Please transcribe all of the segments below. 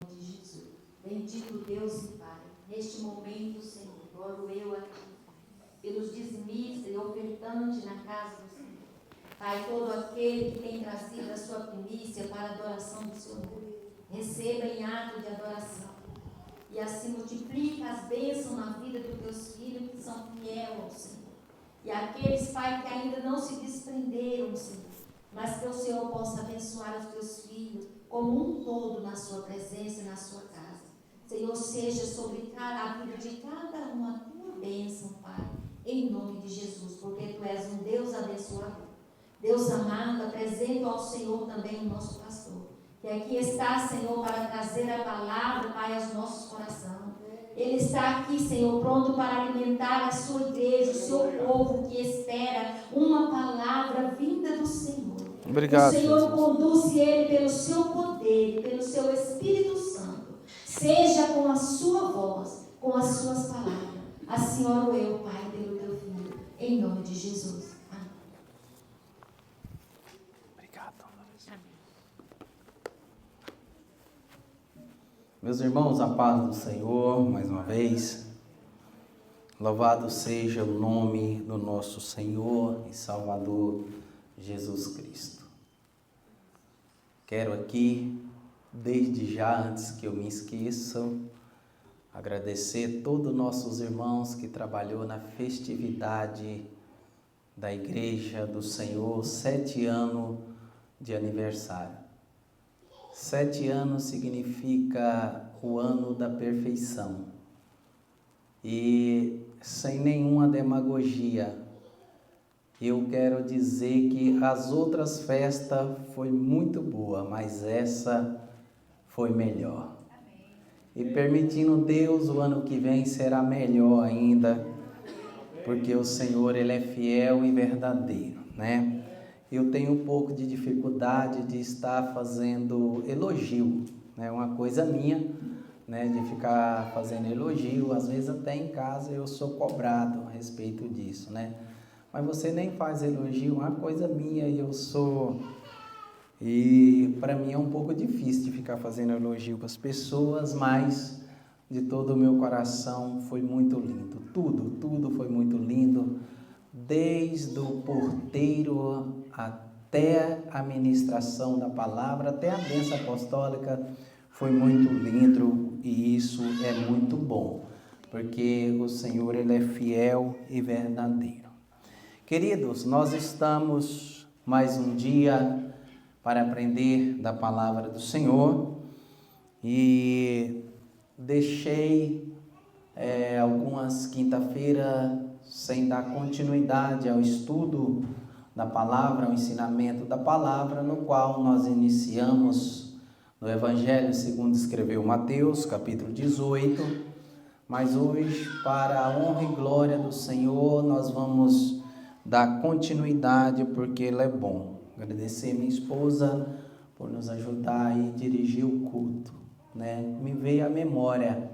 de Jesus. Bendito Deus e Pai, neste momento, Senhor, oro eu a Ti, pelos dizimistas e ofertantes na casa do Senhor. Pai, todo aquele que tem trazido a sua primícia para a adoração do Seu nome, receba em ato de adoração. E assim multiplica as bênçãos na vida dos Teus filhos que são fiéis ao Senhor. E aqueles, Pai, que ainda não se desprenderam, Senhor, mas que o Senhor possa abençoar os Teus filhos como um todo na Sua presença e na Sua casa. Senhor, seja sobre a vida de cada um a Tua bênção, Pai, em nome de Jesus, porque Tu és um Deus abençoador. Deus amado, apresento ao Senhor também o nosso pastor, que aqui está, Senhor, para trazer a palavra, Pai, aos nossos corações. Ele está aqui, Senhor, pronto para alimentar a sua igreja, o seu povo que espera uma palavra vinda do Senhor. Obrigado, o Senhor Jesus. conduz ele pelo seu poder, pelo seu Espírito Santo, seja com a sua voz, com as suas palavras. Assim oro eu, Pai, pelo teu filho, em nome de Jesus. Meus irmãos, a paz do Senhor, mais uma vez. Louvado seja o nome do nosso Senhor e Salvador Jesus Cristo. Quero aqui, desde já, antes que eu me esqueça, agradecer todos os nossos irmãos que trabalhou na festividade da Igreja do Senhor, 7 anos de aniversário. 7 anos significa o ano da perfeição. E sem nenhuma demagogia, eu quero dizer que as outras festas foi muito boa, mas essa foi melhor. E permitindo Deus, o ano que vem será melhor ainda, porque o Senhor, Ele é fiel e verdadeiro, né? Eu tenho um pouco de dificuldade de estar fazendo elogio, né? Uma coisa minha, né? De ficar fazendo elogio, às vezes até em casa eu sou cobrado a respeito disso, né? Mas você nem faz elogio, uma coisa minha e eu sou... E para mim é um pouco difícil de ficar fazendo elogio com as pessoas, mas de todo o meu coração foi muito lindo. Tudo foi muito lindo, desde o porteiro até a ministração da palavra, até a bênção apostólica, foi muito lindo e isso é muito bom, porque o Senhor, Ele é fiel e verdadeiro. Queridos, nós estamos mais um dia para aprender da palavra do Senhor e deixei algumas quinta-feiras sem dar continuidade ao estudo da palavra, ao ensinamento da palavra, no qual nós iniciamos no Evangelho segundo escreveu Mateus, capítulo 18, mas hoje, para a honra e glória do Senhor, nós vamos dar continuidade porque Ele é bom. Agradecer minha esposa por nos ajudar e dirigir o culto, né? Me veio à memória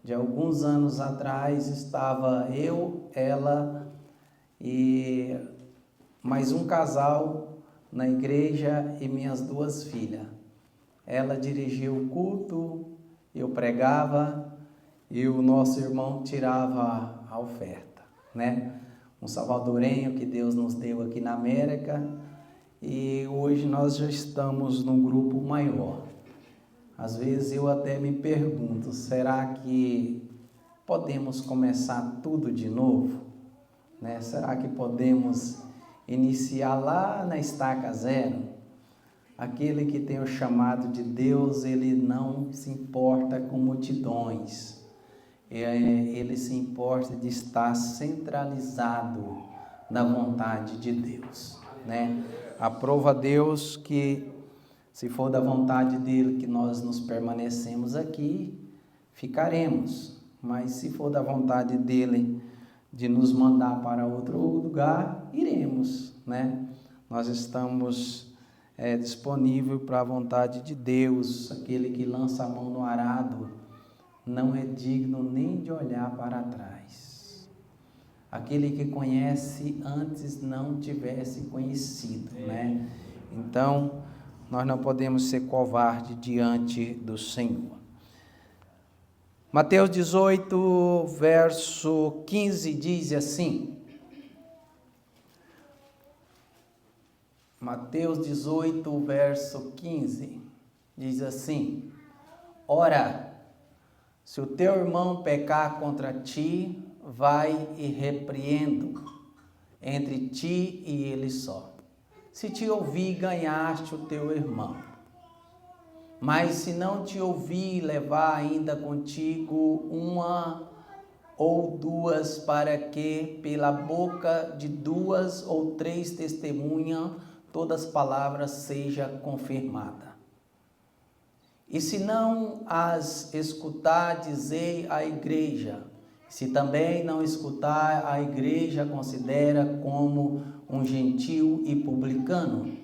de alguns anos atrás, estava eu, ela e mais um casal na igreja e minhas 2 filhas. Ela dirigia o culto, eu pregava e o nosso irmão tirava a oferta, né? Um salvadorenho que Deus nos deu aqui na América. E hoje nós já estamos num grupo maior. Às vezes eu até me pergunto, será que podemos começar tudo de novo? Né? Será que podemos iniciar lá na estaca zero? Aquele que tem o chamado de Deus, ele não se importa com multidões. Ele se importa de estar centralizado na vontade de Deus, né? Aprova a Deus que, se for da vontade dele que nós nos permanecemos aqui, ficaremos. Mas se for da vontade dele de nos mandar para outro lugar, iremos, né? Nós estamos disponíveis para a vontade de Deus. Aquele que lança a mão no arado não é digno nem de olhar para trás. Aquele que conhece antes não tivesse conhecido, né? Então, nós não podemos ser covardes diante do Senhor. Mateus 18, verso 15 diz assim. Mateus 18, verso 15 diz assim: Ora, se o teu irmão pecar contra ti, vai e repreenda entre ti e ele só. Se te ouvir, ganhaste o teu irmão. Mas se não te ouvir, levar ainda contigo uma ou duas, para que pela boca de 2 ou 3 testemunhas todas as palavras seja confirmada. E se não as escutar, dizei à igreja. Se também não escutar, a igreja considera como um gentil e publicano.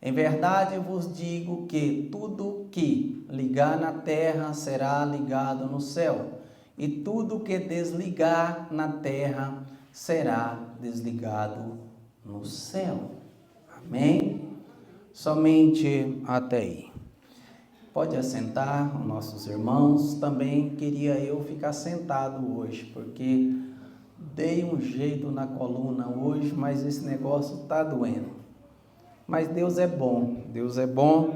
Em verdade vos digo que tudo que ligar na terra será ligado no céu, e tudo que desligar na terra será desligado no céu. Amém? Somente até aí. Pode assentar, nossos irmãos. Também queria eu ficar sentado hoje, porque dei um jeito na coluna hoje, mas esse negócio está doendo. Mas Deus é bom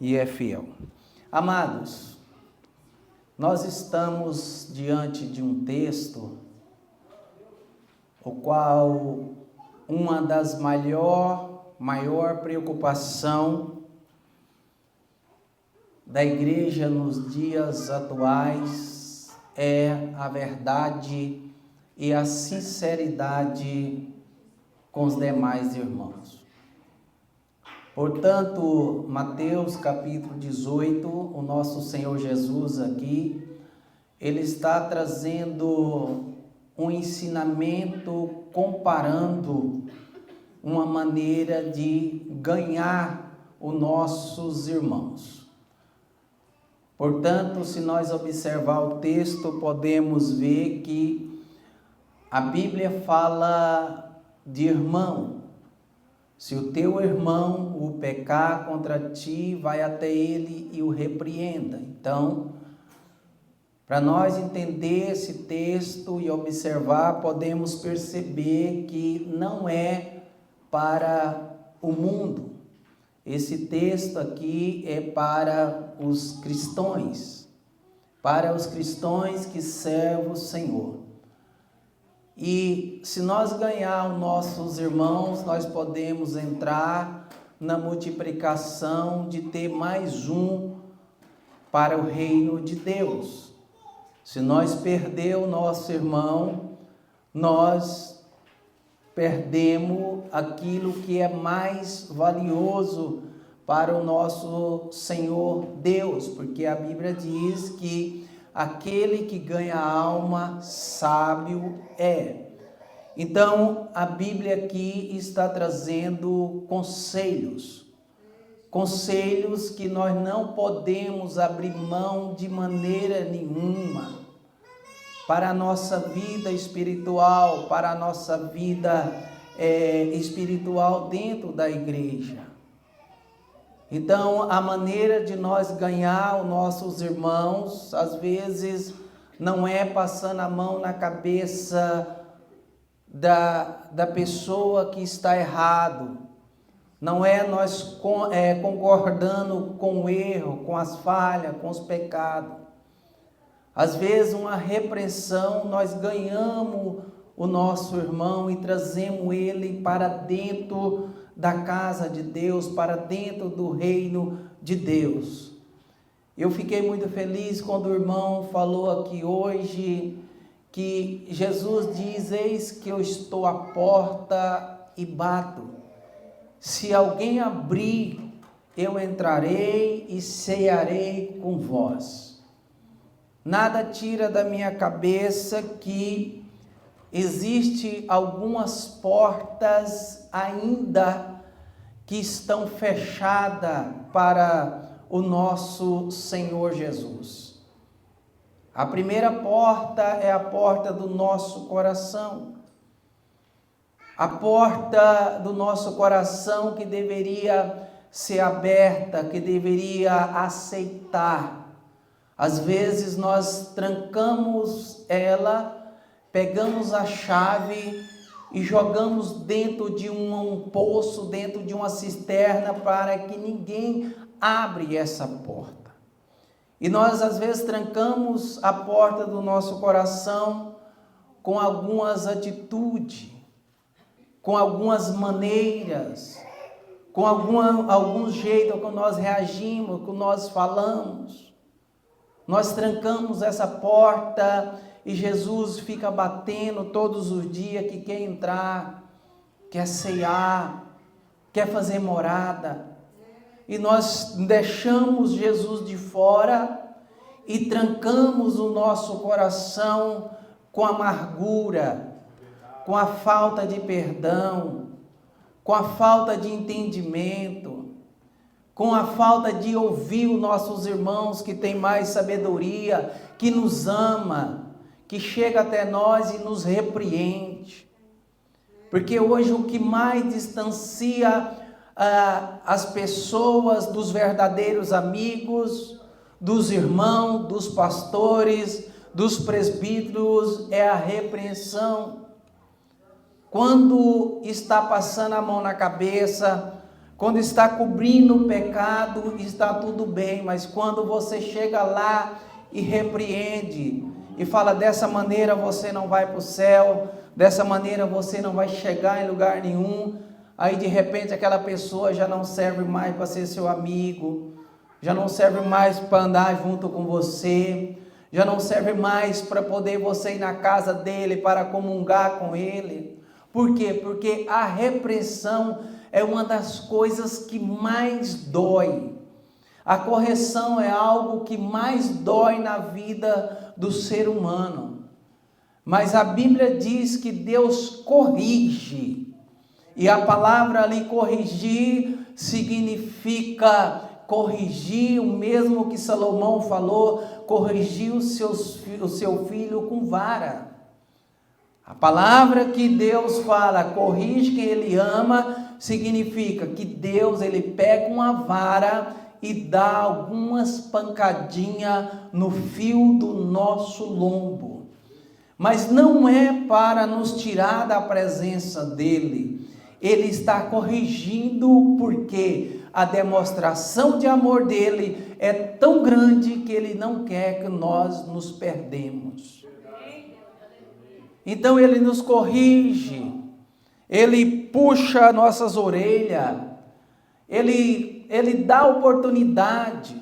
e é fiel. Amados, nós estamos diante de um texto, o qual uma das maior preocupação da igreja nos dias atuais é a verdade e a sinceridade com os demais irmãos. Portanto, Mateus capítulo 18, o nosso Senhor Jesus aqui, ele está trazendo um ensinamento comparando uma maneira de ganhar os nossos irmãos. Portanto, se nós observar o texto, podemos ver que a Bíblia fala de irmão. Se o teu irmão o pecar contra ti, vai até ele e o repreenda. Então, para nós entender esse texto e observar, podemos perceber que não é para o mundo. Esse texto aqui é para os cristãos que servem o Senhor. E se nós ganhar os nossos irmãos, nós podemos entrar na multiplicação de ter mais um para o reino de Deus. Se nós perder o nosso irmão, nós perdemos aquilo que é mais valioso para o nosso Senhor Deus, porque a Bíblia diz que aquele que ganha a alma, sábio é. Então, a Bíblia aqui está trazendo conselhos que nós não podemos abrir mão de maneira nenhuma para a nossa vida espiritual, para a nossa vida espiritual dentro da igreja. Então, a maneira de nós ganhar os nossos irmãos, às vezes, não é passando a mão na cabeça da pessoa que está errado. Não é nós concordando com o erro, com as falhas, com os pecados. Às vezes, uma repreensão, nós ganhamos o nosso irmão e trazemos ele para dentro da casa de Deus, para dentro do reino de Deus. Eu fiquei muito feliz quando o irmão falou aqui hoje que Jesus diz: eis que eu estou à porta e bato. Se alguém abrir, eu entrarei e cearei com vós. Nada tira da minha cabeça que existe algumas portas ainda que estão fechadas para o nosso Senhor Jesus. A primeira porta é a porta do nosso coração. A porta do nosso coração que deveria ser aberta, que deveria aceitar Às vezes nós trancamos ela, pegamos a chave e jogamos dentro de um poço, dentro de uma cisterna, para que ninguém abra essa porta. E nós às vezes trancamos a porta do nosso coração com algumas atitudes, com algumas maneiras, com algum jeito que nós reagimos, que nós falamos. Nós trancamos essa porta e Jesus fica batendo todos os dias que quer entrar, quer ceiar, quer fazer morada. E nós deixamos Jesus de fora e trancamos o nosso coração com amargura, com a falta de perdão, com a falta de entendimento, com a falta de ouvir os nossos irmãos que têm mais sabedoria, que nos ama, que chega até nós e nos repreende. Porque hoje o que mais distancia as pessoas dos verdadeiros amigos, dos irmãos, dos pastores, dos presbíteros, é a repreensão. Quando está passando a mão na cabeça, quando está cobrindo o pecado, está tudo bem, mas quando você chega lá e repreende, e fala, dessa maneira você não vai para o céu, dessa maneira você não vai chegar em lugar nenhum, aí de repente aquela pessoa já não serve mais para ser seu amigo, já não serve mais para andar junto com você, já não serve mais para poder você ir na casa dele, para comungar com ele. Por quê? Porque a repreensão é uma das coisas que mais dói. A correção é algo que mais dói na vida do ser humano. Mas a Bíblia diz que Deus corrige. E a palavra ali corrigir significa corrigir, o mesmo que Salomão falou, corrigir o seu filho com vara. A palavra que Deus fala, corrige quem Ele ama, significa que Deus, Ele pega uma vara e dá algumas pancadinhas no fio do nosso lombo. Mas não é para nos tirar da presença dEle. Ele está corrigindo porque a demonstração de amor dEle é tão grande que Ele não quer que nós nos perdemos. Então Ele nos corrige, Ele puxa nossas orelhas, Ele dá oportunidade.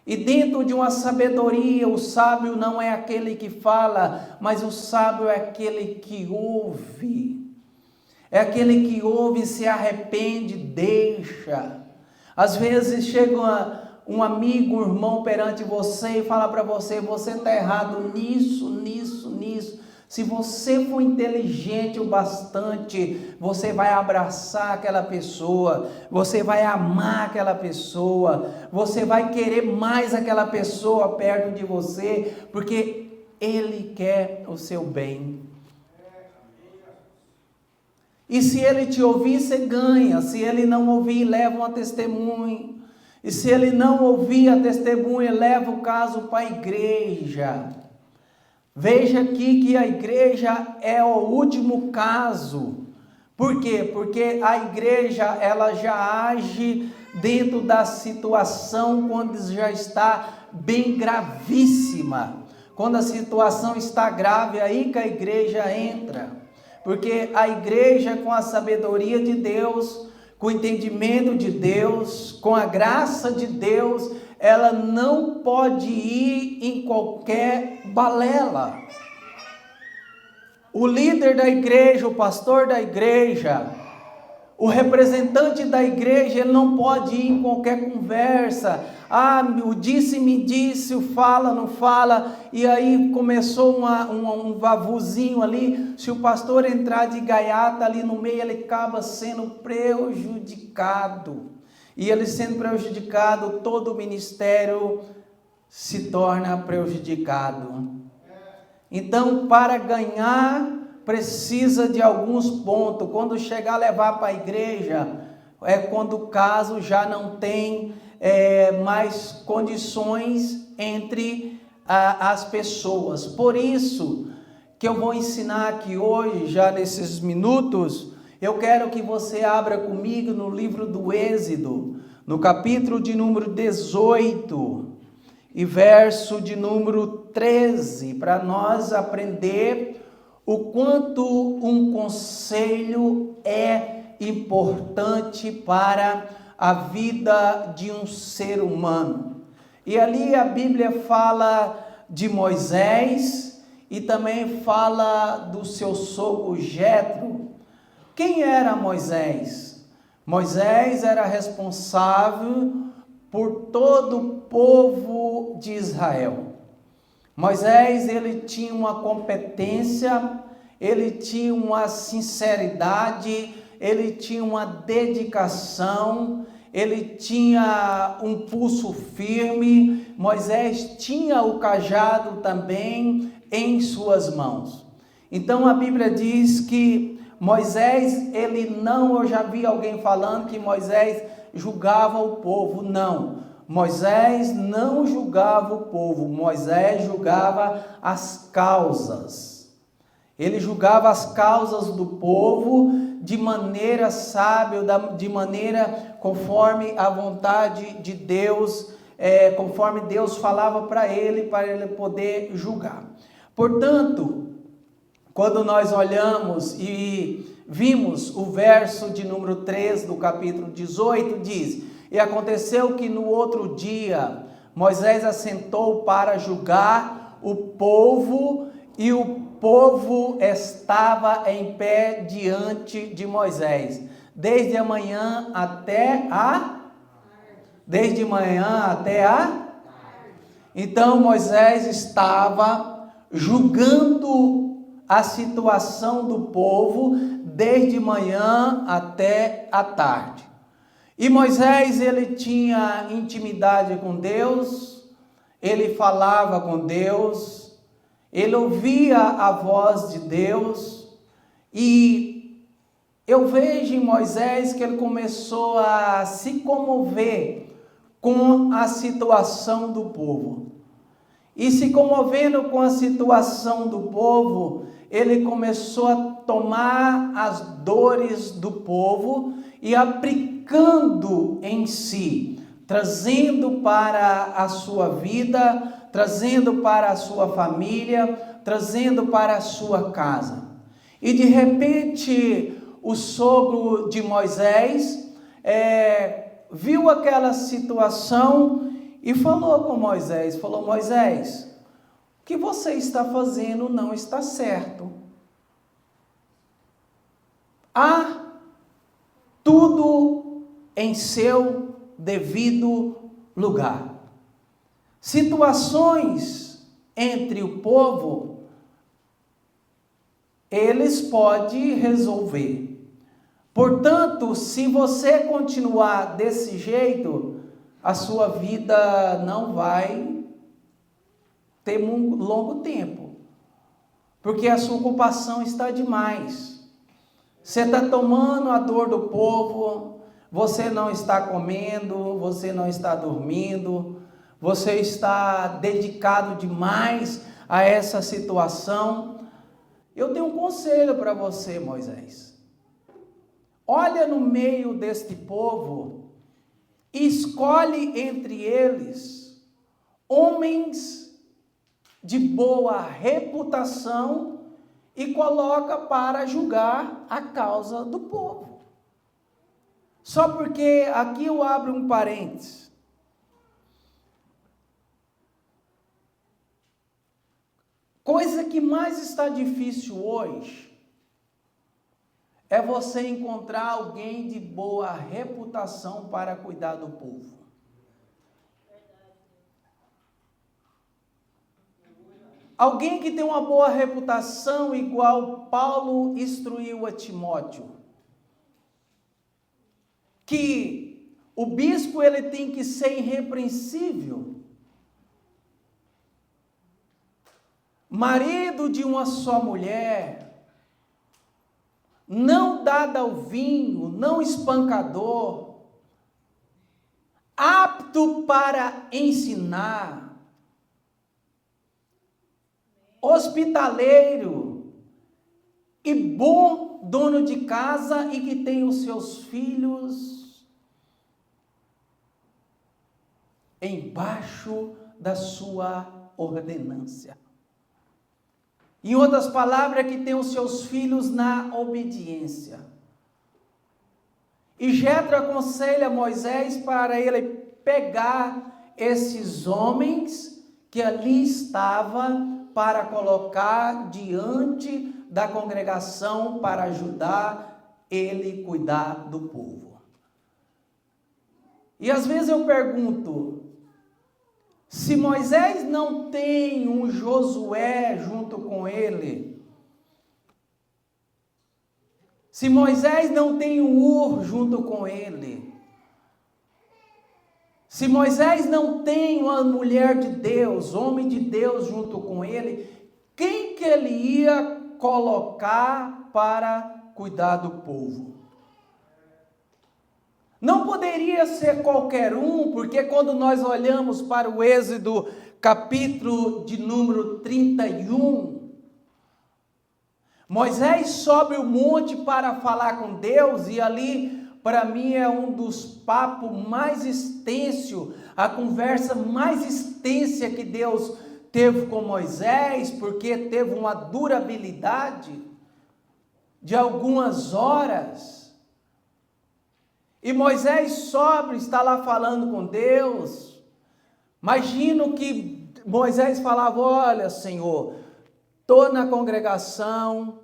E dentro de uma sabedoria, o sábio não é aquele que fala, mas o sábio é aquele que ouve. É aquele que ouve, se arrepende, deixa. Às vezes chega um amigo, um irmão perante você e fala para você, você está errado nisso, nisso, nisso. Se você for inteligente o bastante, você vai abraçar aquela pessoa, você vai amar aquela pessoa, você vai querer mais aquela pessoa perto de você, porque Ele quer o seu bem. E se Ele te ouvir, você ganha. Se Ele não ouvir, leva uma testemunha. E se Ele não ouvir a testemunha, leva o caso para a igreja. Veja aqui que a igreja é o último caso. Por quê? Porque a igreja, ela já age dentro da situação quando já está bem gravíssima. Quando a situação está grave, aí que a igreja entra. Porque a igreja, com a sabedoria de Deus, com o entendimento de Deus, com a graça de Deus, ela não pode ir em qualquer balela. O líder da igreja, o pastor da igreja, o representante da igreja, ele não pode ir em qualquer conversa. O disse-me disse, o fala, não fala, e aí começou um vavuzinho ali. Se o pastor entrar de gaiata ali no meio, ele acaba sendo prejudicado. E ele sendo prejudicado, todo o ministério se torna prejudicado. Então, para ganhar, precisa de alguns pontos. Quando chegar a levar para a igreja, é quando o caso já não tem mais condições entre as pessoas. Por isso que eu vou ensinar aqui hoje, já nesses minutos, eu quero que você abra comigo no livro do Êxodo, no capítulo de número 18 e verso de número 13, para nós aprender o quanto um conselho é importante para a vida de um ser humano. E ali a Bíblia fala de Moisés e também fala do seu sogro Jetro. Quem era Moisés? Moisés era responsável por todo o povo de Israel. Moisés, ele tinha uma competência, ele tinha uma sinceridade, ele tinha uma dedicação, ele tinha um pulso firme. Moisés tinha o cajado também em suas mãos. Então a Bíblia diz que Moisés, eu já vi alguém falando que Moisés julgava o povo. Não, Moisés não julgava o povo, Moisés julgava as causas. Ele julgava as causas do povo de maneira sábia, de maneira conforme a vontade de Deus, conforme Deus falava para ele poder julgar. Portanto, quando nós olhamos e vimos o verso de número 3 do capítulo 18, diz: e aconteceu que no outro dia Moisés assentou para julgar o povo, e o povo estava em pé diante de Moisés, desde manhã até a. Então Moisés estava julgando a situação do povo desde manhã até a tarde. E Moisés, ele tinha intimidade com Deus, ele falava com Deus, ele ouvia a voz de Deus, e eu vejo em Moisés que ele começou a se comover com a situação do povo. E se comovendo com a situação do povo, ele começou a tomar as dores do povo e aplicando em si, trazendo para a sua vida, trazendo para a sua família, trazendo para a sua casa. E de repente, o sogro de Moisés viu aquela situação e falou com Moisés, Moisés, o que você está fazendo não está certo. Há tudo em seu devido lugar. Situações entre o povo, eles podem resolver. Portanto, se você continuar desse jeito, a sua vida não vai ter um longo tempo, porque a sua ocupação está demais. Você está tomando a dor do povo, você não está comendo, você não está dormindo, você está dedicado demais a essa situação. Eu tenho um conselho para você, Moisés. Olha no meio deste povo e escolhe entre eles homens de boa reputação e coloca para julgar a causa do povo. Só porque aqui eu abro um parênteses. Coisa que mais está difícil hoje é você encontrar alguém de boa reputação para cuidar do povo. Alguém que tem uma boa reputação, igual Paulo instruiu a Timóteo. Que o bispo ele tem que ser irrepreensível. Marido de uma só mulher, não dado ao vinho, não espancador, apto para ensinar, hospitaleiro e bom dono de casa e que tem os seus filhos embaixo da sua ordenância. Em outras palavras, que tem os seus filhos na obediência. E Jetro aconselha Moisés para ele pegar esses homens que ali estavam para colocar diante da congregação para ajudar ele a cuidar do povo. E às vezes eu pergunto, se Moisés não tem um Josué junto com ele, se Moisés não tem um Ur junto com ele, se Moisés não tem uma mulher de Deus, homem de Deus junto com ele, quem que ele ia colocar para cuidar do povo? Não poderia ser qualquer um, porque quando nós olhamos para o Êxodo, capítulo de número 31, Moisés sobe o monte para falar com Deus, e ali, para mim, é um dos papos mais extensos, a conversa mais extensa que Deus teve com Moisés, porque teve uma durabilidade de algumas horas. E Moisés sobe, está lá falando com Deus. Imagino que Moisés falava: olha, Senhor, estou na congregação,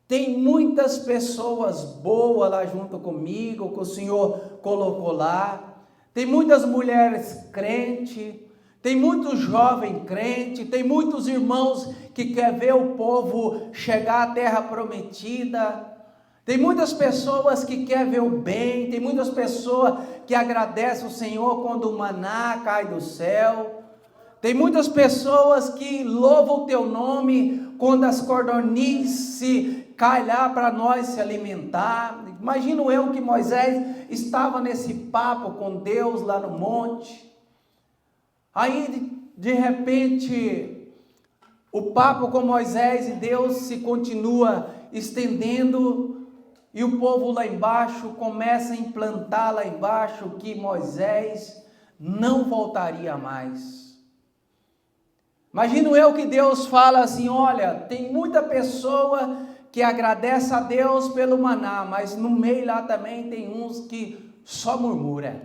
tem muitas pessoas boas lá junto comigo, que o Senhor colocou lá, tem muitas mulheres crentes, tem muitos jovens crentes, tem muitos irmãos que querem ver o povo chegar à terra prometida. Tem muitas pessoas que querem ver o bem, tem muitas pessoas que agradecem o Senhor quando o maná cai do céu. Tem muitas pessoas que louvam o teu nome quando as codornizes caem lá para nós se alimentar. Imagino eu que Moisés estava nesse papo com Deus lá no monte. Aí, de repente, o papo com Moisés e Deus se continua estendendo. E o povo lá embaixo começa a implantar lá embaixo que Moisés não voltaria mais. Imagino eu que Deus fala assim: olha, tem muita pessoa que agradece a Deus pelo maná, mas no meio lá também tem uns que só murmuram.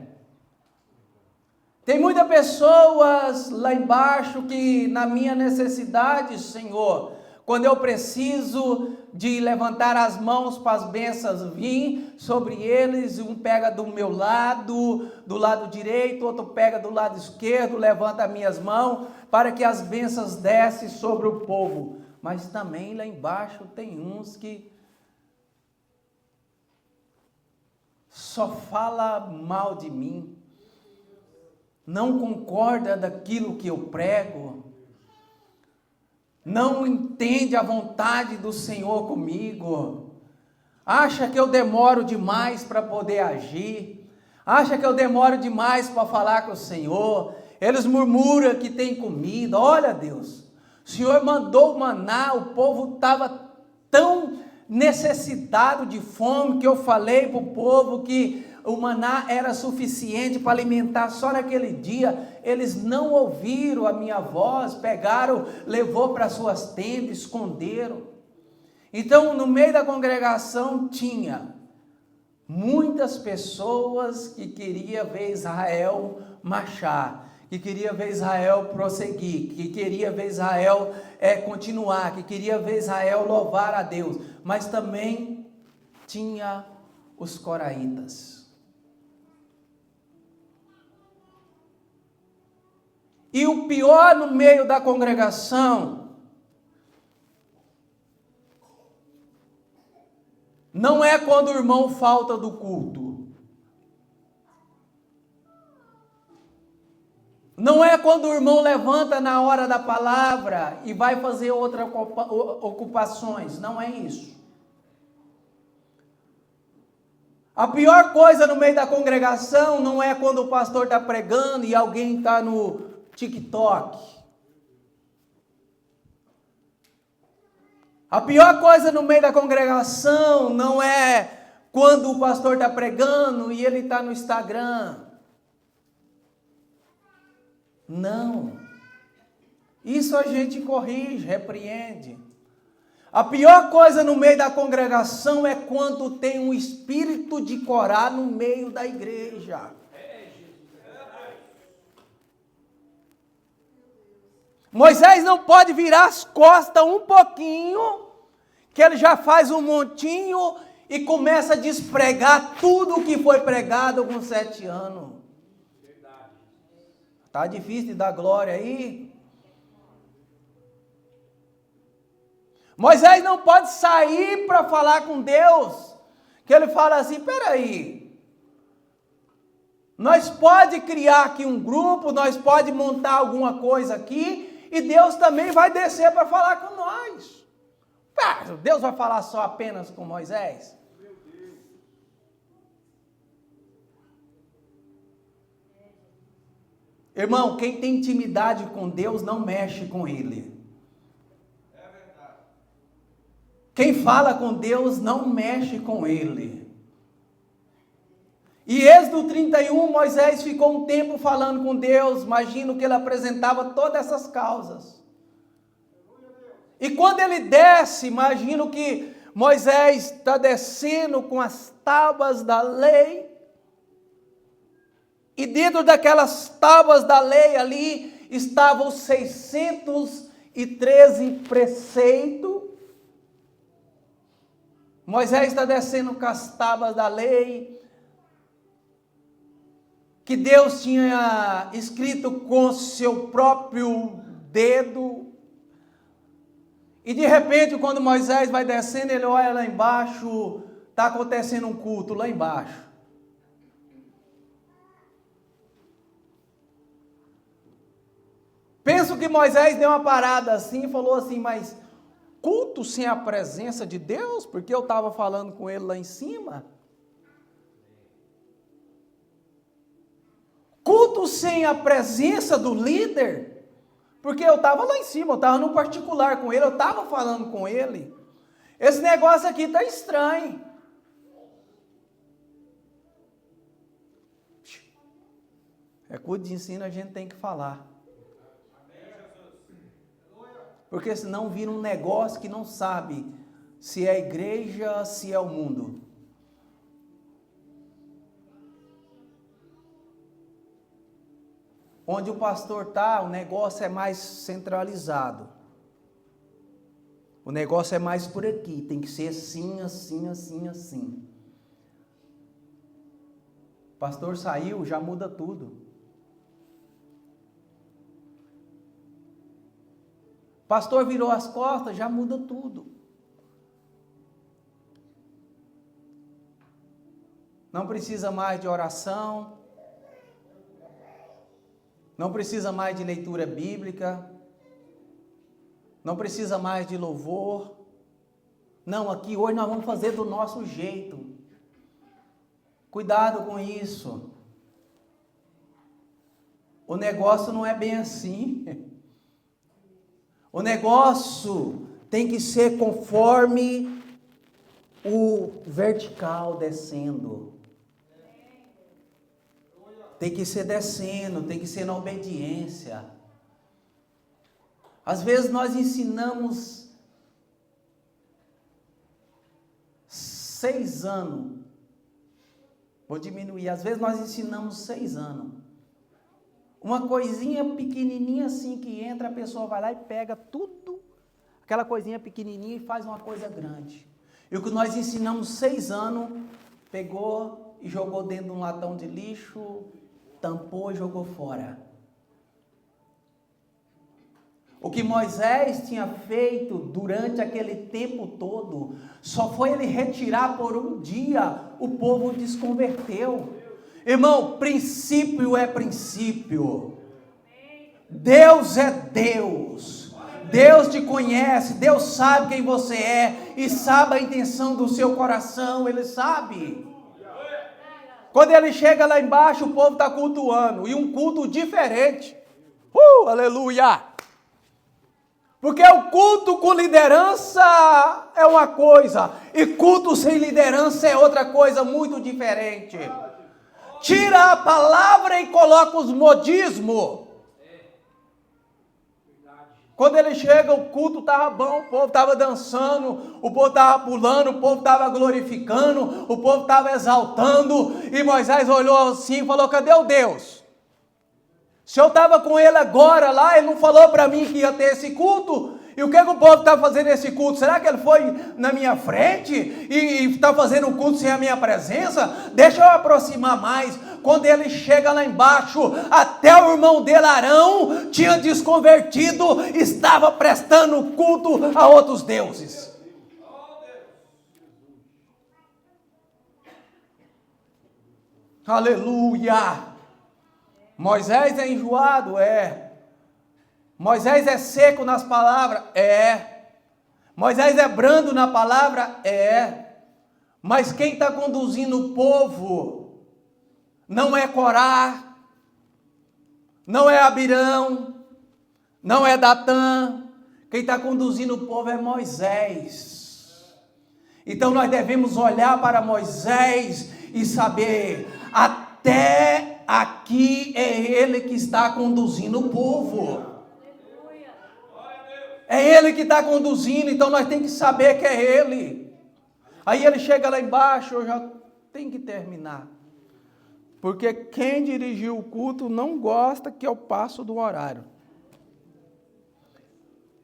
Tem muitas pessoas lá embaixo que na minha necessidade, Senhor, quando eu preciso de levantar as mãos para as bênçãos vir sobre eles, um pega do meu lado, do lado direito, outro pega do lado esquerdo, levanta as minhas mãos para que as bênçãos descem sobre o povo. Mas também lá embaixo tem uns que só fala mal de mim, não concorda daquilo que eu prego, não entende a vontade do Senhor comigo, acha que eu demoro demais para poder agir, acha que eu demoro demais para falar com o Senhor, eles murmuram que tem comida. Olha, Deus, o Senhor mandou o maná, o povo estava tão necessitado de fome que eu falei para o povo que o maná era suficiente para alimentar só naquele dia. Eles não ouviram a minha voz, pegaram, levou para suas tendas, esconderam. Então, no meio da congregação tinha muitas pessoas que queriam ver Israel marchar, que queria ver Israel prosseguir, que queria ver Israel continuar, que queria ver Israel louvar a Deus, mas também tinha os coraitas. E o pior no meio da congregação não é quando o irmão falta do culto. Não é quando o irmão levanta na hora da palavra e vai fazer outras ocupações. Não é isso. A pior coisa no meio da congregação não é quando o pastor está pregando e alguém está no TikTok. A pior coisa no meio da congregação não é quando o pastor está pregando e ele está no Instagram. Não. Isso a gente corrige, repreende. A pior coisa no meio da congregação é quando tem um espírito de Corá no meio da igreja. Moisés não pode virar as costas um pouquinho, que ele já faz um montinho e começa a despregar tudo o que foi pregado com 7 anos. Está difícil de dar glória aí? Moisés não pode sair para falar com Deus, que ele fala assim, peraí, nós pode criar aqui um grupo, nós pode montar alguma coisa aqui, e Deus também vai descer para falar com nós. Deus vai falar só apenas com Moisés? Irmão, quem tem intimidade com Deus não mexe com Ele. Quem fala com Deus não mexe com Ele. E Êxodo 31, Moisés ficou um tempo falando com Deus. Imagino que ele apresentava todas essas causas. E quando ele desce, imagino que Moisés está descendo com as tábuas da lei. E dentro daquelas tábuas da lei ali estavam os 613 preceitos. Moisés está descendo com as tábuas da lei, que Deus tinha escrito com seu próprio dedo. E de repente, quando Moisés vai descendo, ele olha lá embaixo, está acontecendo um culto lá embaixo. Penso que Moisés deu uma parada assim e falou assim, mas culto sem a presença de Deus? Porque eu estava falando com ele lá em cima. Culto sem a presença do líder? Porque eu estava lá em cima, eu estava no particular com ele, eu estava falando com ele. Esse negócio aqui está estranho. É culto de ensino, a gente tem que falar. Porque senão vira um negócio que não sabe se é a igreja, se é o mundo. Onde o pastor está, o negócio é mais centralizado. O negócio é mais por aqui, tem que ser assim, assim, assim, assim. O pastor saiu, já muda tudo. Pastor virou as costas, já muda tudo. Não precisa mais de oração. Não precisa mais de leitura bíblica. Não precisa mais de louvor. Não, aqui hoje nós vamos fazer do nosso jeito. Cuidado com isso. O negócio não é bem assim. O negócio tem que ser conforme o vertical descendo. Tem que ser descendo, tem que ser na obediência. Às vezes nós ensinamos 6 anos. Vou diminuir. Às vezes nós ensinamos 6 anos. Uma coisinha pequenininha assim que entra, a pessoa vai lá e pega tudo, aquela coisinha pequenininha e faz uma coisa grande. E o que nós ensinamos 6 anos, pegou e jogou dentro de um latão de lixo, tampou e jogou fora. O que Moisés tinha feito durante aquele tempo todo, só foi ele retirar por um dia, o povo desconverteu. Irmão, princípio é princípio. Deus é Deus. Deus te conhece, Deus sabe quem você é e sabe a intenção do seu coração, Ele sabe. Quando ele chega lá embaixo, o povo está cultuando, e um culto diferente. Aleluia! Porque o culto com liderança é uma coisa, e culto sem liderança é outra coisa muito diferente. Tira a palavra e coloca os modismos. Quando ele chega, o culto estava bom, o povo estava dançando, o povo estava pulando, o povo estava glorificando, o povo estava exaltando, e Moisés olhou assim e falou: cadê o Deus? Se eu estava com ele agora lá, ele não falou para mim que ia ter esse culto? E o que o povo está fazendo esse culto? Será que ele foi na minha frente e está fazendo o culto sem a minha presença? Deixa eu aproximar mais. Quando ele chega lá embaixo, até o irmão dele, Arão, tinha desconvertido, estava prestando culto a outros deuses. Aleluia! Moisés é enjoado? É. Moisés é seco nas palavras? É. Moisés é brando na palavra? É. Mas quem está conduzindo o povo não é Corá, não é Abirão, não é Datã. Quem está conduzindo o povo é Moisés. Então nós devemos olhar para Moisés e saber, até aqui é ele que está conduzindo o povo. É ele que está conduzindo, então nós temos que saber que é ele. Aí ele chega lá embaixo, eu já tenho que terminar. Porque quem dirigiu o culto não gosta que eu passo do horário.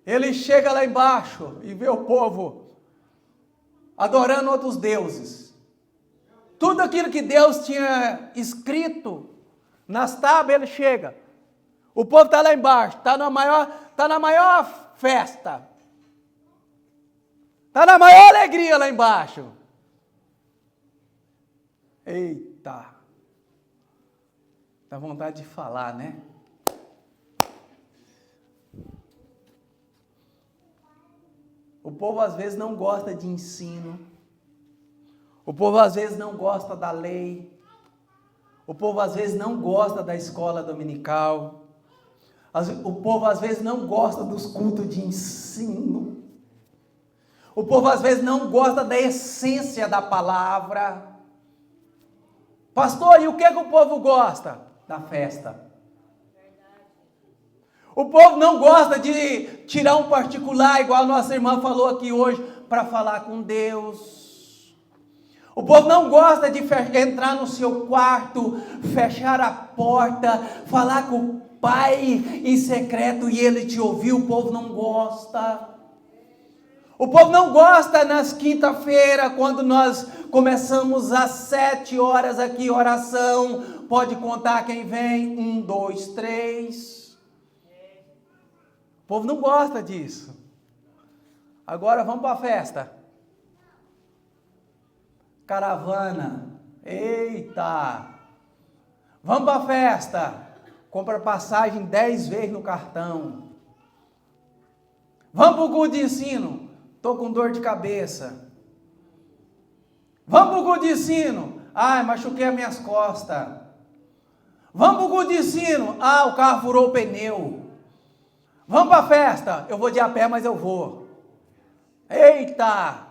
Ele chega lá embaixo e vê o povo adorando outros deuses. Tudo aquilo que Deus tinha escrito nas tábuas, ele chega. O povo está lá embaixo, está na maior festa. Está na maior alegria lá embaixo. Eita! Dá vontade de falar, né? O povo às vezes não gosta de ensino. O povo às vezes não gosta da lei. O povo às vezes não gosta da escola dominical. O povo às vezes não gosta dos cultos de ensino. O povo às vezes não gosta da essência da palavra. Pastor, e o que o povo gosta? Da festa. O povo não gosta de tirar um particular, igual a nossa irmã falou aqui hoje, para falar com Deus. O povo não gosta de entrar no seu quarto, fechar a porta, falar com o Pai em secreto e ele te ouvir. O povo não gosta. O povo não gosta nas quinta-feiras, quando nós começamos às 7 horas aqui, oração. Pode contar quem vem? 1, 2, 3. O povo não gosta disso. Agora vamos para a festa. Caravana. Eita! Vamos para a festa. Compra passagem 10 vezes no cartão. Vamos para o culto de ensino. Estou com dor de cabeça. Vamos para o culto de ensino. Ai, machuquei as minhas costas. Vamos para o culto de ensino. Ah, o carro furou o pneu. Vamos para a festa. Eu vou de a pé, mas eu vou. Eita!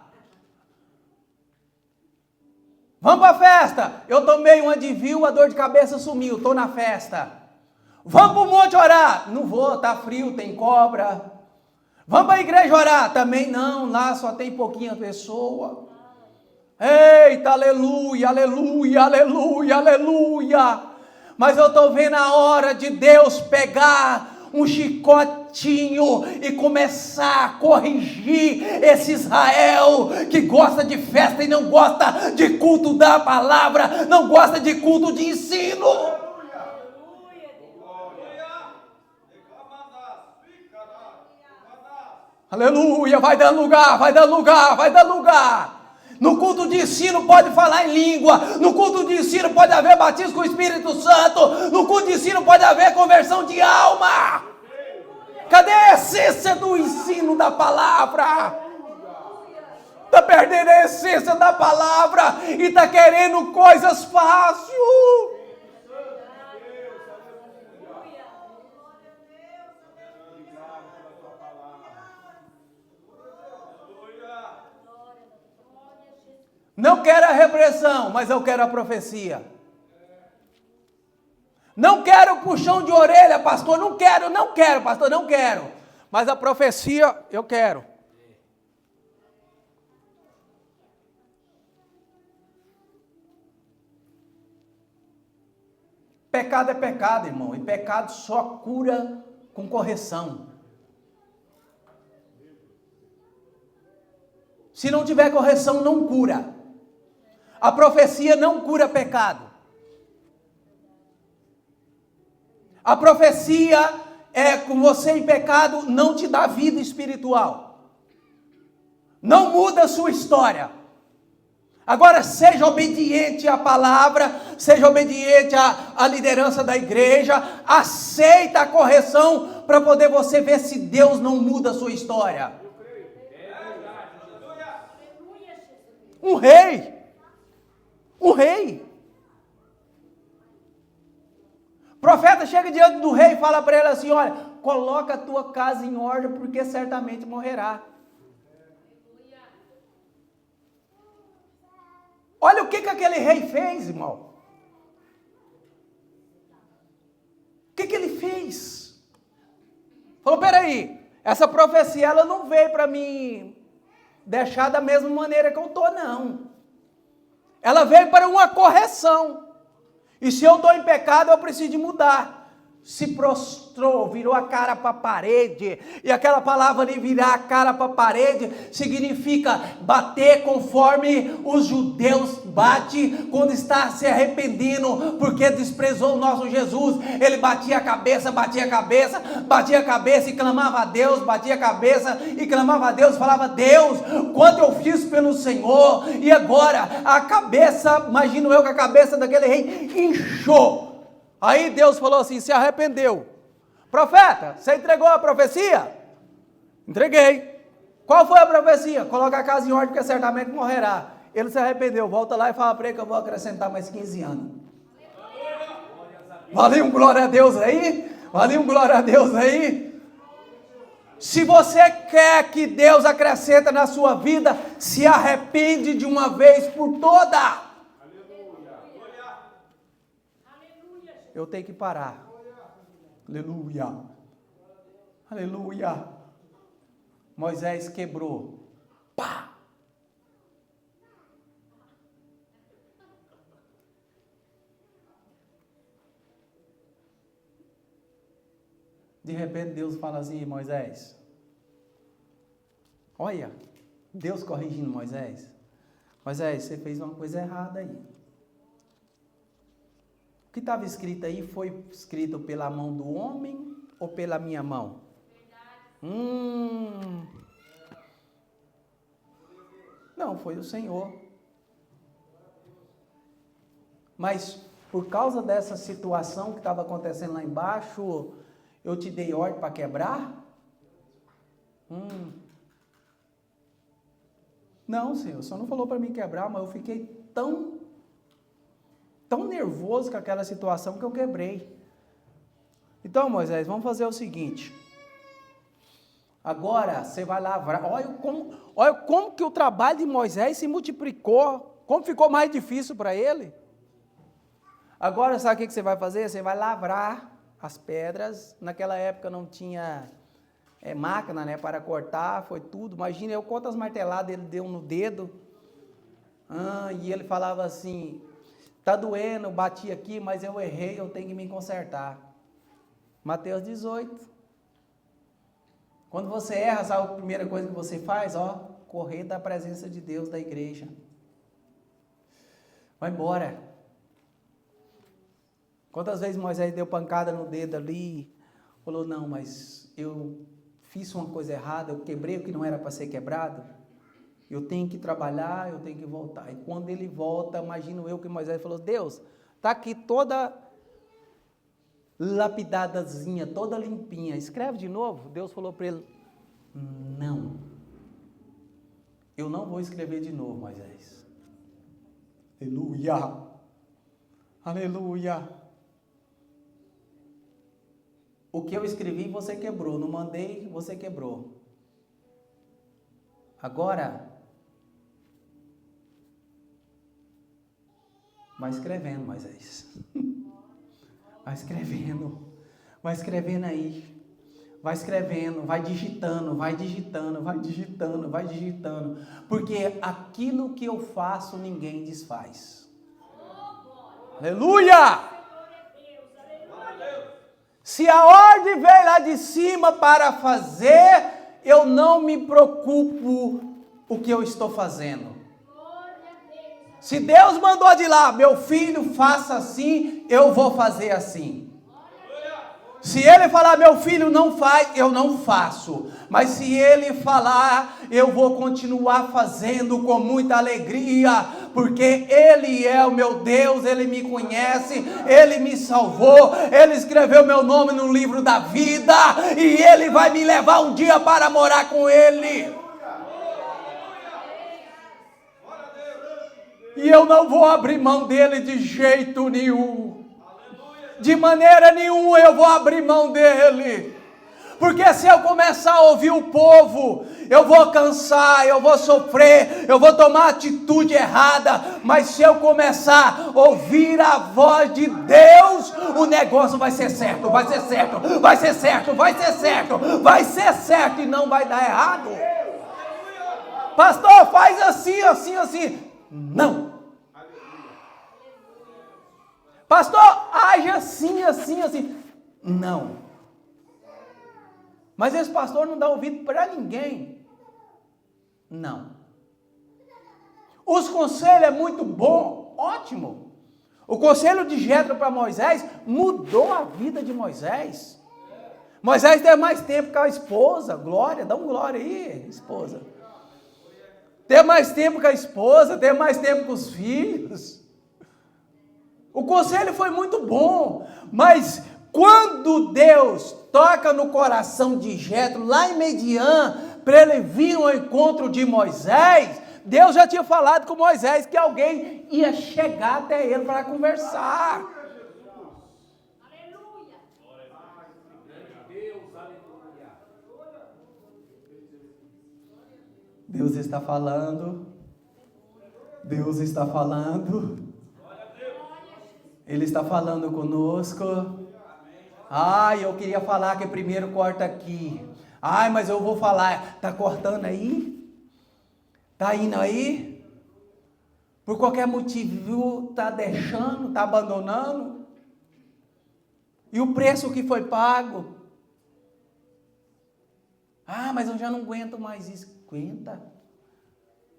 Vamos para a festa. Eu tomei um Advil, a dor de cabeça sumiu. Estou na festa. Vamos para o monte orar. Não vou, está frio, tem cobra. Vamos para a igreja orar? Também não, lá só tem pouquinha pessoa. Eita, aleluia, aleluia, aleluia, aleluia. Mas eu estou vendo a hora de Deus pegar um chicotinho e começar a corrigir esse Israel que gosta de festa e não gosta de culto da palavra, não gosta de culto de ensino. Aleluia, vai dando lugar, vai dando lugar, vai dando lugar. No culto de ensino pode falar em língua, no culto de ensino pode haver batismo com o Espírito Santo, no culto de ensino pode haver conversão de alma. Cadê a essência do ensino da palavra? Está perdendo a essência da palavra e está querendo coisas fáceis. Não quero a repressão, mas eu quero a profecia. Não quero puxão de orelha, pastor, não quero, pastor, não quero. Mas a profecia, eu quero. Pecado é pecado, irmão, e pecado só cura com correção. Se não tiver correção, não cura. A profecia não cura pecado. A profecia com você em pecado não te dá vida espiritual. Não muda a sua história. Agora seja obediente à palavra, seja obediente à liderança da igreja, aceita a correção para poder você ver se Deus não muda a sua história. Um rei. O profeta chega diante do rei e fala para ele assim, olha, coloca a tua casa em ordem porque certamente morrerá. Olha o que aquele rei fez, irmão. O que ele fez? Falou, peraí, essa profecia ela não veio para mim deixar da mesma maneira que eu estou, não. Ela veio para uma correção. E se eu estou em pecado, eu preciso de mudar. Se prostrou, virou a cara para a parede, e aquela palavra ali, virar a cara para a parede, significa bater conforme os judeus batem quando está se arrependendo, porque desprezou o nosso Jesus. Ele batia a cabeça e clamava a Deus, batia a cabeça e clamava a Deus, falava, Deus, quanto eu fiz pelo Senhor, e agora a cabeça, imagino eu que a cabeça daquele rei inchou. Aí Deus falou assim, se arrependeu. Profeta, você entregou a profecia? Entreguei. Qual foi a profecia? Coloca a casa em ordem, porque certamente morrerá. Ele se arrependeu, volta lá e fala para ele que eu vou acrescentar mais 15 anos. Valeu um glória a Deus aí? Valeu um glória a Deus aí? Se você quer que Deus acrescenta na sua vida, se arrepende de uma vez por toda. Eu tenho que parar. Aleluia. Aleluia. Moisés quebrou. Pá! De repente Deus fala assim, Moisés. Olha, Deus corrigindo Moisés. Moisés, você fez uma coisa errada aí. O que estava escrito aí foi escrito pela mão do homem ou pela minha mão? Não, foi o Senhor. Mas por causa dessa situação que estava acontecendo lá embaixo, eu te dei ordem para quebrar? Não, Senhor, o Senhor não falou para mim quebrar, mas eu fiquei tão nervoso com aquela situação que eu quebrei. Então, Moisés, vamos fazer o seguinte. Agora você vai lavrar. Olha como que o trabalho de Moisés se multiplicou. Como ficou mais difícil para ele. Agora, sabe o que você vai fazer? Você vai lavrar as pedras. Naquela época não tinha máquina, né, para cortar. Foi tudo. Imagina eu quantas marteladas ele deu no dedo. E ele falava assim... Está doendo, bati aqui, mas eu errei, eu tenho que me consertar. Mateus 18. Quando você erra, sabe a primeira coisa que você faz? Correr da presença de Deus, da igreja. Vai embora. Quantas vezes Moisés deu pancada no dedo ali, falou, não, mas eu fiz uma coisa errada, eu quebrei o que não era para ser quebrado. Eu tenho que trabalhar, eu tenho que voltar. E quando ele volta, imagino eu que Moisés falou, Deus, está aqui toda lapidadazinha, toda limpinha. Escreve de novo. Deus falou para ele, não. Eu não vou escrever de novo, Moisés. Aleluia. Aleluia. O que eu escrevi, você quebrou. Não mandei, você quebrou. Agora... Vai escrevendo, Moisés. Vai escrevendo. Vai escrevendo aí. Vai escrevendo, vai digitando, vai digitando, vai digitando, vai digitando. Porque aquilo que eu faço, ninguém desfaz. Aleluia! Se a ordem veio lá de cima para fazer, eu não me preocupo o que eu estou fazendo. Se Deus mandou de lá, meu filho, faça assim, eu vou fazer assim. Se ele falar, meu filho, não faz, eu não faço. Mas se ele falar, eu vou continuar fazendo com muita alegria, porque ele é o meu Deus, ele me conhece, ele me salvou, ele escreveu meu nome no livro da vida, e ele vai me levar um dia para morar com ele. E eu não vou abrir mão dele de jeito nenhum. De maneira nenhuma eu vou abrir mão dele. Porque se eu começar a ouvir o povo, eu vou cansar, eu vou sofrer, eu vou tomar atitude errada. Mas se eu começar a ouvir a voz de Deus, o negócio vai ser certo, vai ser certo, vai ser certo, vai ser certo, vai ser certo e não vai dar errado. Pastor, faz assim, assim, assim. Não. Pastor, age assim, assim, assim. Não. Mas esse pastor não dá ouvido para ninguém. Não. Os conselhos é muito bom, ótimo. O conselho de Jetro para Moisés mudou a vida de Moisés. Moisés teve mais tempo com a esposa. Glória, dá um glória aí, esposa. Teve mais tempo com a esposa, teve mais tempo com os filhos. O conselho foi muito bom, mas quando Deus toca no coração de Jetro, lá em Midian, para ele vir ao encontro de Moisés, Deus já tinha falado com Moisés que alguém ia chegar até ele para conversar. Aleluia! Deus está falando. Deus está falando. Ele está falando conosco. Ai, eu queria falar que primeiro corta aqui. Ai, mas eu vou falar. Está cortando aí? Está indo aí? Por qualquer motivo está deixando, está abandonando? E o preço que foi pago? Ah, mas eu já não aguento mais isso. Aguenta.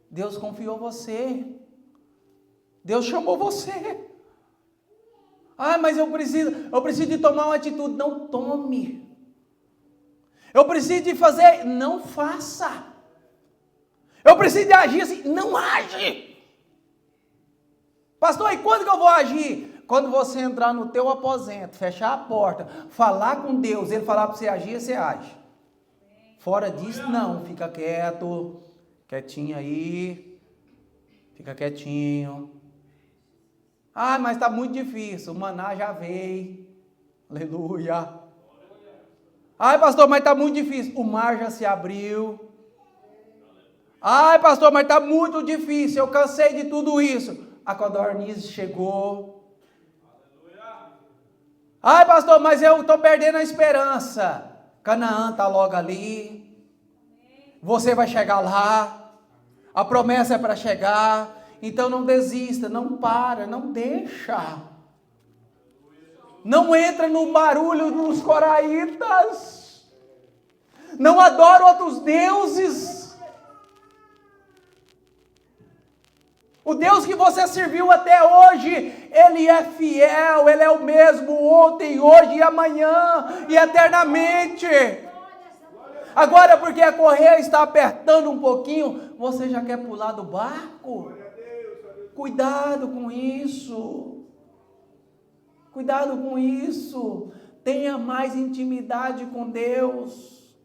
Deus confiou você. Deus chamou você. Ah, mas eu preciso de tomar uma atitude. Não tome. Eu preciso de fazer. Não faça. Eu preciso de agir assim. Não age. Pastor, e quando que eu vou agir? Quando você entrar no teu aposento, fechar a porta, falar com Deus, Ele falar para você agir, você age. Fora disso, não. Fica quieto. Quietinho aí. Fica quietinho. Ah, mas está muito difícil, o maná já veio, aleluia. Ai, pastor, mas está muito difícil, o mar já se abriu. Ai, pastor, mas está muito difícil, eu cansei de tudo isso. A codorniz chegou. Ai, pastor, mas eu estou perdendo a esperança. Canaã está logo ali. Você vai chegar lá. A promessa é para chegar. Então não desista, não para, não deixa. Não entra no barulho dos coraitas. Não adora outros deuses. O Deus que você serviu até hoje, Ele é fiel, Ele é o mesmo ontem, hoje e amanhã e eternamente. Agora porque a correia está apertando um pouquinho, você já quer pular do barco? Cuidado com isso. Cuidado com isso. Tenha mais intimidade com Deus.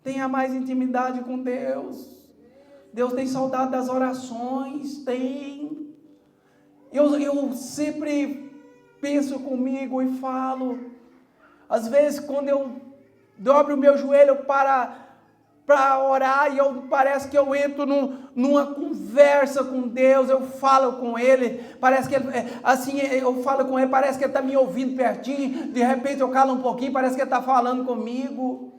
Tenha mais intimidade com Deus. Deus tem saudade das orações. Tem. Eu sempre penso comigo e falo. Às vezes quando eu dobro o meu joelho para para orar, e parece que eu entro numa conversa com Deus, eu falo com Ele, parece que assim, eu falo com Ele, parece que Ele está me ouvindo pertinho, de repente eu calo um pouquinho, parece que Ele está falando comigo.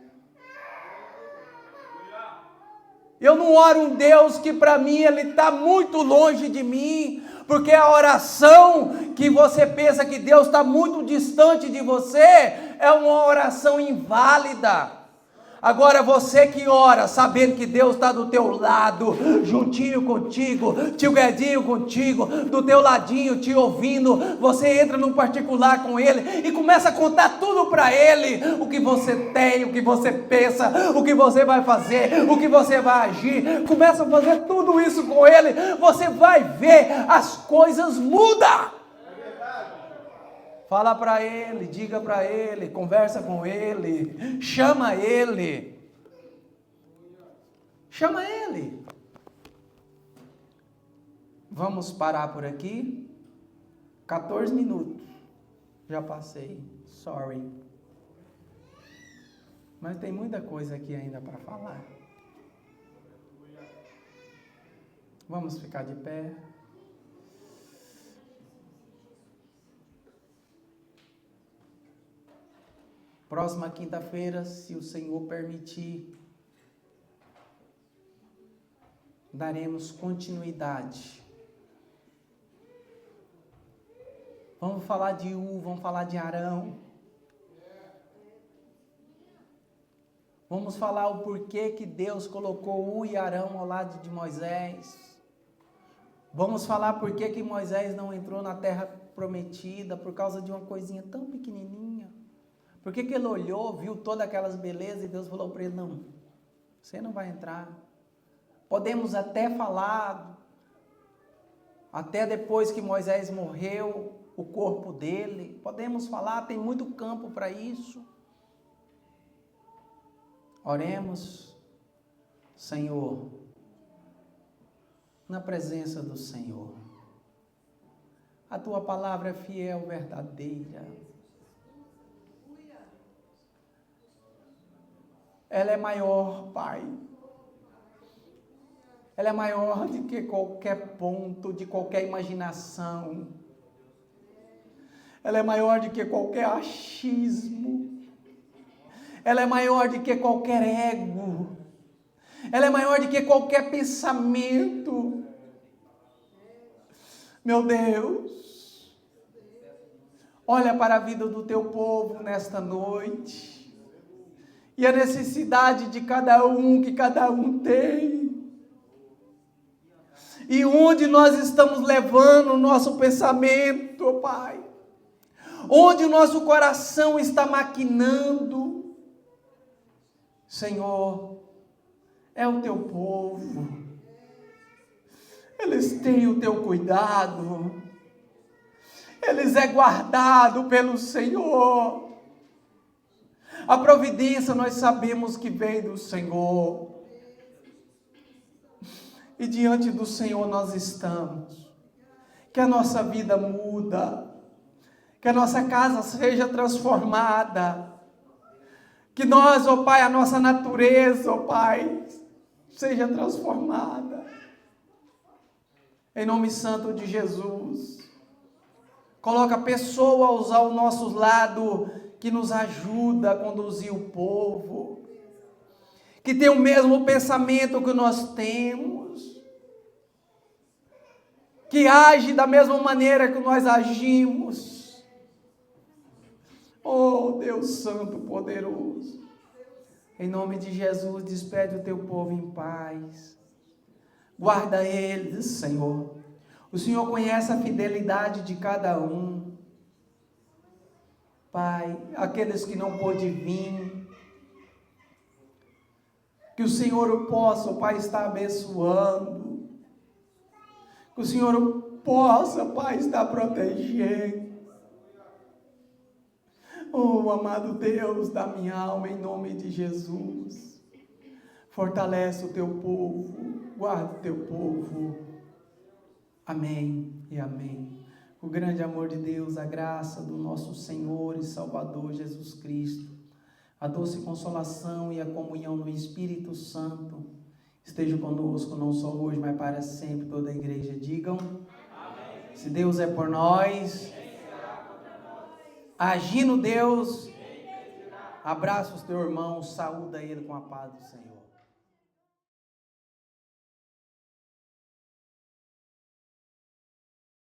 Eu não oro um Deus que para mim Ele está muito longe de mim, porque a oração que você pensa que Deus está muito distante de você, é uma oração inválida. Agora você que ora, sabendo que Deus está do teu lado, juntinho contigo, tio Guedinho contigo, do teu ladinho, te ouvindo, você entra num particular com Ele e começa a contar tudo para Ele, o que você tem, o que você pensa, o que você vai fazer, o que você vai agir, começa a fazer tudo isso com Ele, você vai ver, as coisas mudam. Fala para Ele, diga para Ele, conversa com Ele, chama Ele. Chama Ele. Vamos parar por aqui. 14 minutos. Já passei. Sorry. Mas tem muita coisa aqui ainda para falar. Vamos ficar de pé. Próxima quinta-feira, se o Senhor permitir, daremos continuidade. Vamos falar de vamos falar de Arão. Vamos falar o porquê que Deus colocou e Arão ao lado de Moisés. Vamos falar porquê que Moisés não entrou na terra prometida, por causa de uma coisinha tão pequenininha. Por que ele olhou, viu todas aquelas belezas e Deus falou para ele, não, você não vai entrar. Podemos até falar, até depois que Moisés morreu, o corpo dele, podemos falar, tem muito campo para isso. Oremos, Senhor, na presença do Senhor. A tua palavra é fiel, verdadeira. Ela é maior, Pai. Ela é maior do que qualquer ponto, de qualquer imaginação. Ela é maior do que qualquer achismo. Ela é maior do que qualquer ego. Ela é maior do que qualquer pensamento. Meu Deus, olha para a vida do teu povo nesta noite. E a necessidade de cada um, que cada um tem. E onde nós estamos levando o nosso pensamento, oh Pai. Onde o nosso coração está maquinando. Senhor, é o teu povo. Eles têm o teu cuidado. Eles é guardado pelo Senhor. A providência nós sabemos que vem do Senhor. E diante do Senhor nós estamos. Que a nossa vida muda. Que a nossa casa seja transformada. Que nós, ó Pai, a nossa natureza, ó Pai, seja transformada. Em nome santo de Jesus. Coloca pessoas ao nosso lado que nos ajuda a conduzir o povo, que tem o mesmo pensamento que nós temos, que age da mesma maneira que nós agimos. Oh Deus Santo, poderoso, em nome de Jesus, despede o teu povo em paz, guarda eles, Senhor. O Senhor conhece a fidelidade de cada um. Pai, aqueles que não pôde vir, que o Senhor possa, Pai, estar abençoando, que o Senhor possa, Pai, estar protegendo. Oh, amado Deus da minha alma, em nome de Jesus, fortalece o teu povo, guarda o teu povo. Amém e amém. O grande amor de Deus, a graça do nosso Senhor e Salvador Jesus Cristo, a doce consolação e a comunhão no Espírito Santo esteja conosco, não só hoje, mas para sempre. Toda a igreja digam: amém. Se Deus é por nós, agindo Deus, abraça o teu irmão, saúda ele com a paz do Senhor.